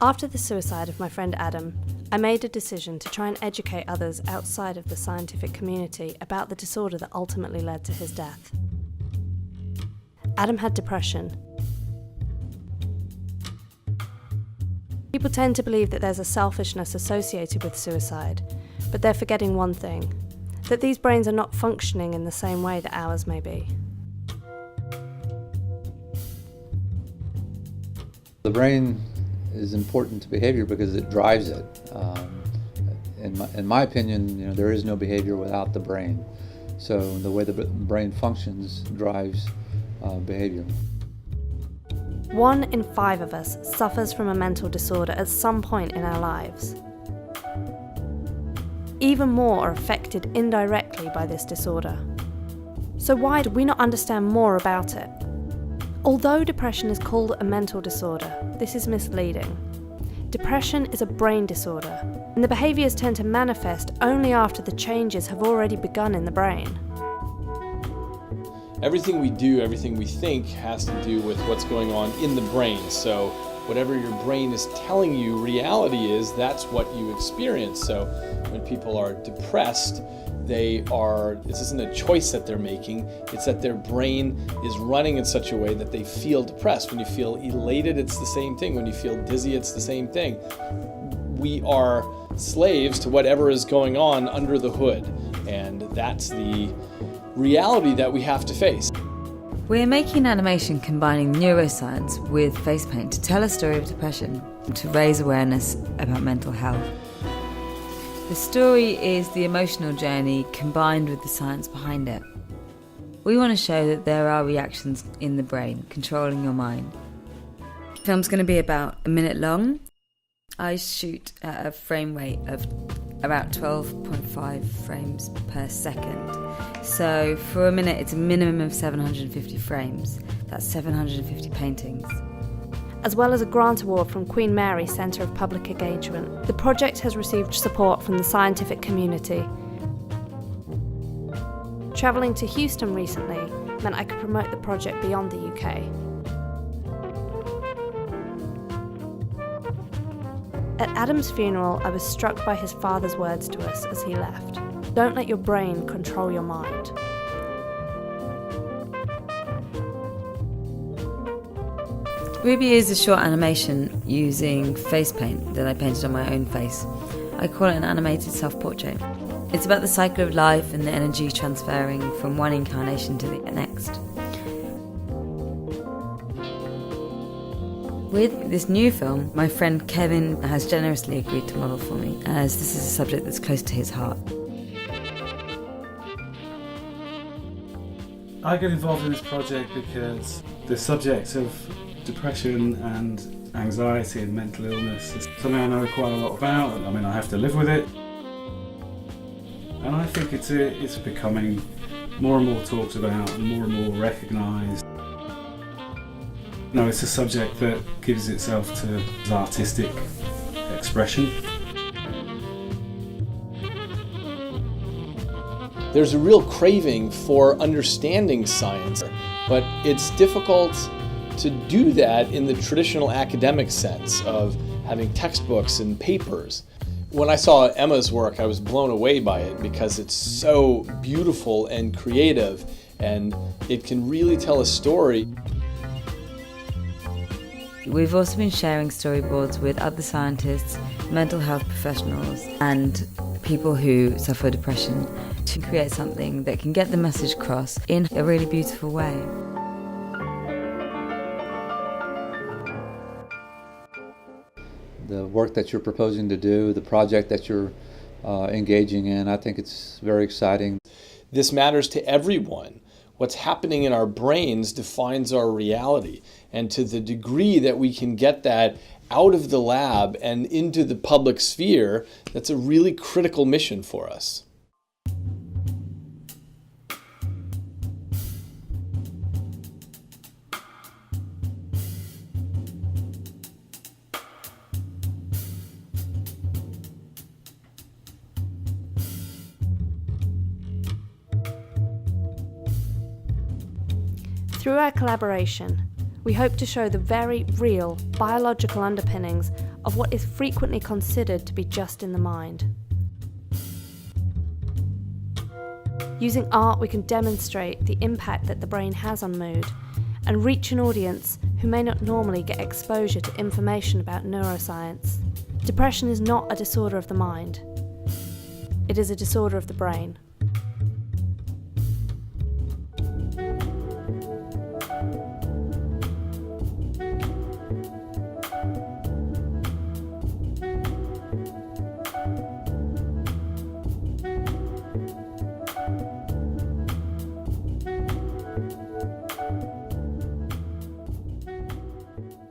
After the suicide of my friend Adam, I made a decision to try and educate others outside of the scientific community about the disorder that ultimately led to his death. Adam had depression. People tend to believe that there's a selfishness associated with suicide, but they're forgetting one thing, that these brains are not functioning in the same way that ours may be. The brain is important to behavior because it drives it. In my opinion, there is no behavior without the brain. So the way the brain functions drives behavior. 1 in 5 of us suffers from a mental disorder at some point in our lives. Even more are affected indirectly by this disorder. So why do we not understand more about it? Although depression is called a mental disorder, this is misleading. Depression is a brain disorder, and the behaviours tend to manifest only after the changes have already begun in the brain. Everything we do, everything we think has to do with what's going on in the brain. So whatever your brain is telling you reality is, that's what you experience. So when people are depressed, this isn't a choice that they're making, it's that their brain is running in such a way that they feel depressed. When you feel elated, it's the same thing. When you feel dizzy, it's the same thing. We are slaves to whatever is going on under the hood, and that's the reality that we have to face. We're making an animation combining neuroscience with face paint to tell a story of depression and to raise awareness about mental health. The story is the emotional journey combined with the science behind it. We want to show that there are reactions in the brain controlling your mind. The film's going to be about a minute long. I shoot at a frame rate of about 12.5 frames per second. So for a minute, it's a minimum of 750 frames. That's 750 paintings. As well as a grant award from Queen Mary Centre of Public Engagement, the project has received support from the scientific community. Travelling to Houston recently meant I could promote the project beyond the UK. At Adam's funeral, I was struck by his father's words to us as he left. Don't let your brain control your mind. Ruby is a short animation using face paint that I painted on my own face. I call it an animated self-portrait. It's about the cycle of life and the energy transferring from one incarnation to the next. With this new film, my friend Kevin has generously agreed to model for me, as this is a subject that's close to his heart. I get involved in this project because the subject of depression and anxiety and mental illness is something I know quite a lot about. I mean, I have to live with it. And I think it's becoming more and more talked about and more recognised. It's a subject that gives itself to artistic expression. There's a real craving for understanding science, but it's difficult to do that in the traditional academic sense of having textbooks and papers. When I saw Emma's work, I was blown away by it because it's so beautiful and creative, and it can really tell a story. We've also been sharing storyboards with other scientists, mental health professionals, and people who suffer depression to create something that can get the message across in a really beautiful way. The work that you're proposing to do, the project that you're engaging in, I think it's very exciting. This matters to everyone. What's happening in our brains defines our reality. And to the degree that we can get that out of the lab and into the public sphere, that's a really critical mission for us. Through our collaboration, we hope to show the very real biological underpinnings of what is frequently considered to be just in the mind. Using art, we can demonstrate the impact that the brain has on mood and reach an audience who may not normally get exposure to information about neuroscience. Depression is not a disorder of the mind. It is a disorder of the brain.